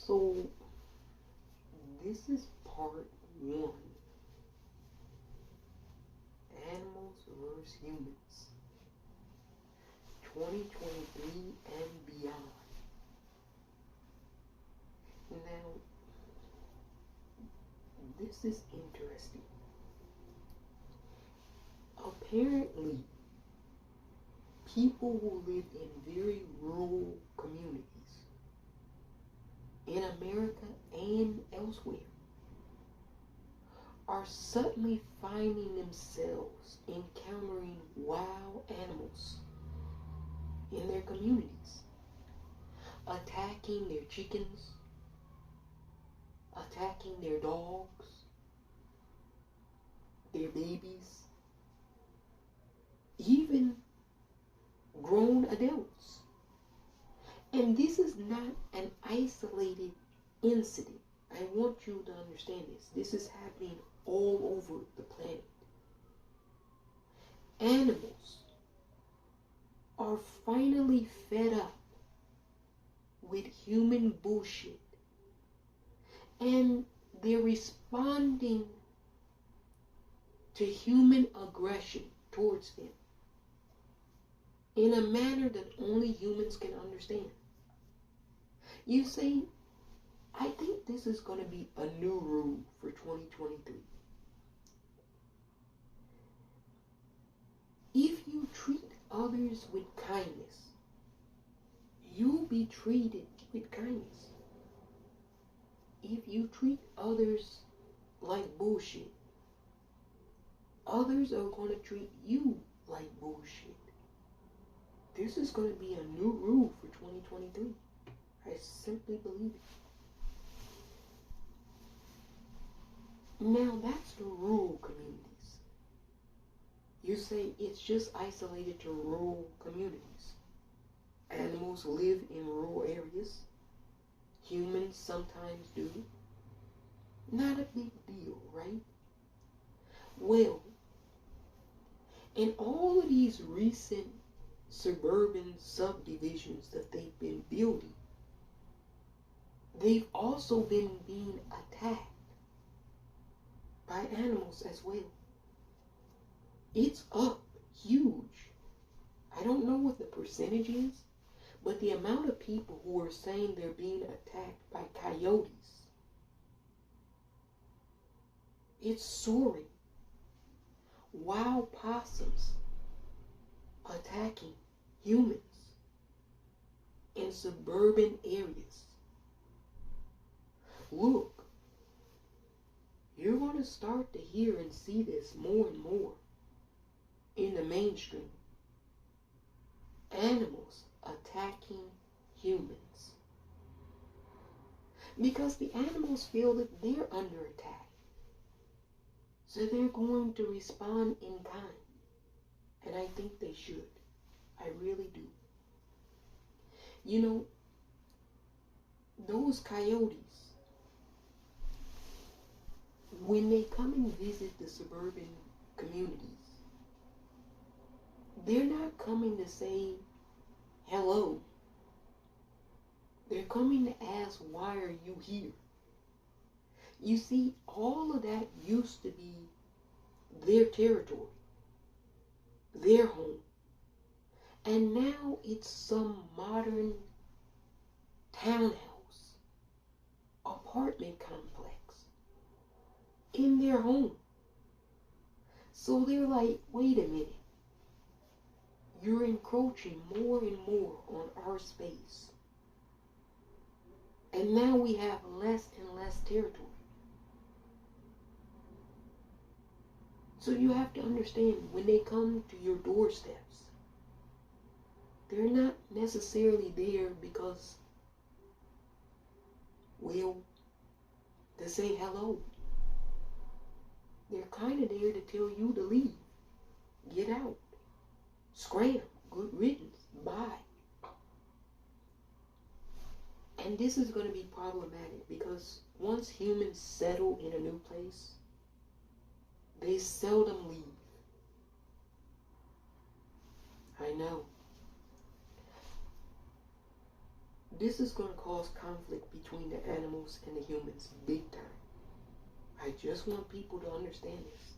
So, this is part one, Animals vs. Humans, 2023 and beyond. Now, this is interesting. Apparently, people who live in very rural communities in America and elsewhere are suddenly finding themselves encountering wild animals in their communities, attacking their chickens, attacking their dogs, their babies, even grown adults. And this is not an isolated incident. I want you to understand this. This is happening all over the planet. Animals are finally fed up with human bullshit, and they're responding to human aggression towards them in a manner that only humans can understand. You see, I think this is going to be a new rule for 2023. If you treat others with kindness, you'll be treated with kindness. If you treat others like bullshit, others are going to treat you like bullshit. This is going to be a new rule for 2023. I simply believe it. Now that's the rural communities. You say it's just isolated to rural communities. Animals live in rural areas. Humans sometimes do. Not a big deal, right? Well, in all of these recent suburban subdivisions that they've been building, they've also been being attacked by animals as well. It's up huge. I don't know what the percentage is, but the amount of people who are saying they're being attacked by coyotes, it's soaring. Wild possums attacking humans in suburban areas. Look, you're going to start to hear and see this more and more in the mainstream. Animals attacking humans. Because the animals feel that they're under attack. So they're going to respond in kind. And I think they should. I really do. You know, those coyotes, when they come and visit the suburban communities, they're not coming to say hello. They're coming to ask, why are you here? You see, all of that used to be their territory, their home. And now it's some modern townhouse, apartment complex in their home. So they're like, wait a minute. You're encroaching more and more on our space. And now we have less and less territory. So you have to understand, when they come to your doorsteps, they're not necessarily there because, well, to say hello. They're kind of there to tell you to leave. Get out. Scram. Good riddance. Bye. And this is going to be problematic because once humans settle in a new place, they seldom leave. I know. This is going to cause conflict between the animals and the humans big time. I just want people to understand this.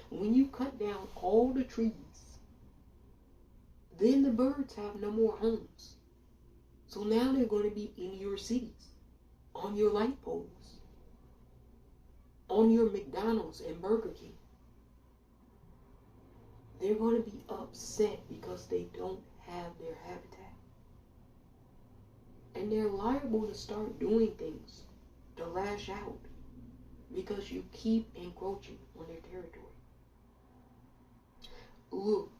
When you cut down all the trees, then the birds have no more homes. So now they're going to be in your cities, on your light poles, on your McDonald's and Burger King. They're going to be upset because they don't have their habitat. And they're liable to start doing things to lash out because you keep encroaching on their territory. Look,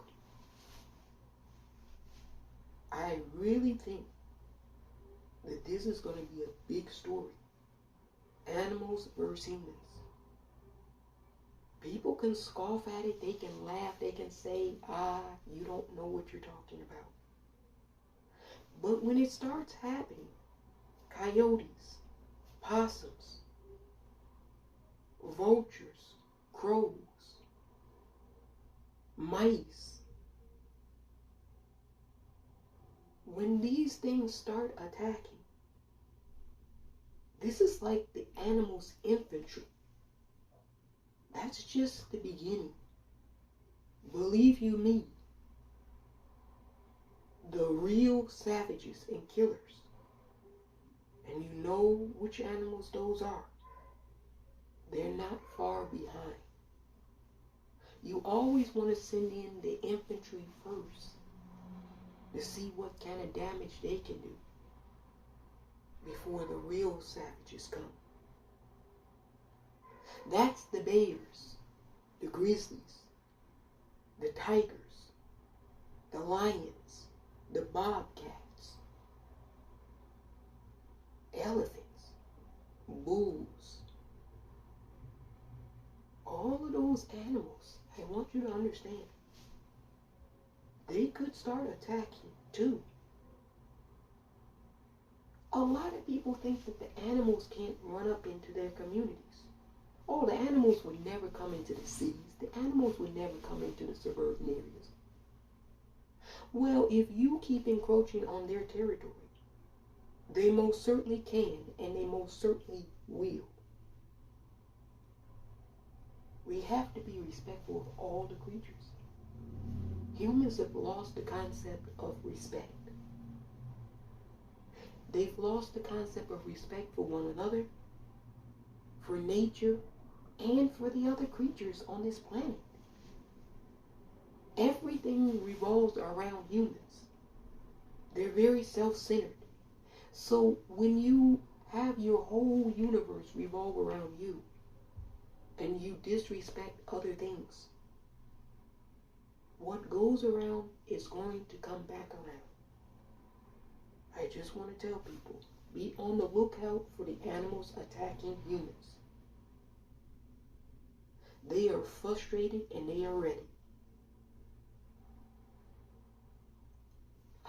I really think that this is going to be a big story. Animals versus humans. People can scoff at it, they can laugh, they can say, you don't know what you're talking about. But when it starts happening, coyotes, possums, vultures, crows, mice, when these things start attacking, this is like the animal's infantry. That's just the beginning. Believe you me, the real savages and killers, and you know which animals those are, they're not far behind. You always want to send in the infantry first to see what kind of damage they can do before the real savages come. That's the bears, the grizzlies, the tigers, the lions, the bobcats, elephants, bulls. All of those animals, I want you to understand, they could start attacking too. A lot of people think that the animals can't run up into their communities. Oh, the animals would never come into the cities. The animals would never come into the suburban areas. Well, if you keep encroaching on their territory, they most certainly can, and they most certainly will. We have to be respectful of all the creatures. Humans have lost the concept of respect. They've lost the concept of respect for one another, for nature, and for the other creatures on this planet. Everything revolves around humans. They're very self-centered. So when you have your whole universe revolve around you, and you disrespect other things, what goes around is going to come back around. I just want to tell people, be on the lookout for the animals attacking humans. They are frustrated and they are ready.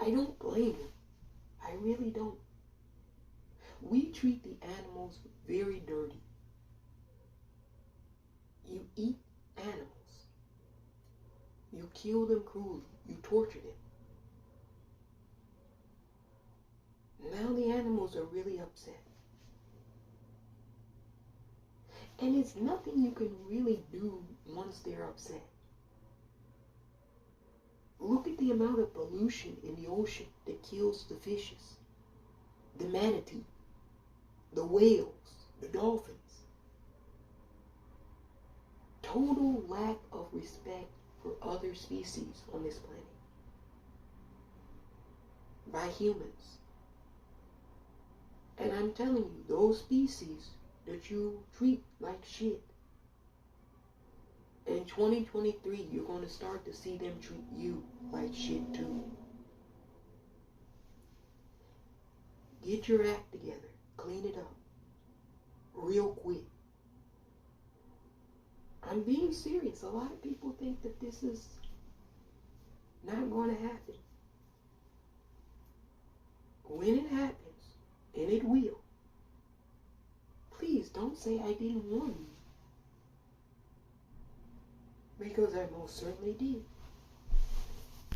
I don't blame them. I really don't. We treat the animals very dirty. You eat animals. You kill them cruelly. You torture them. Now the animals are really upset. And it's nothing you can really do once they're upset. Look at the amount of pollution in the ocean that kills the fishes, the manatee, the whales, the dolphins. Total lack of respect for other species on this planet by humans. And I'm telling you, those species that you treat like shit, in 2023, you're going to start to see them treat you like shit too. Get your act together. Clean it up. Real quick. I'm being serious. A lot of people think that this is not going to happen. When it happens, and it will, please don't say I didn't warn you. Because I most certainly did.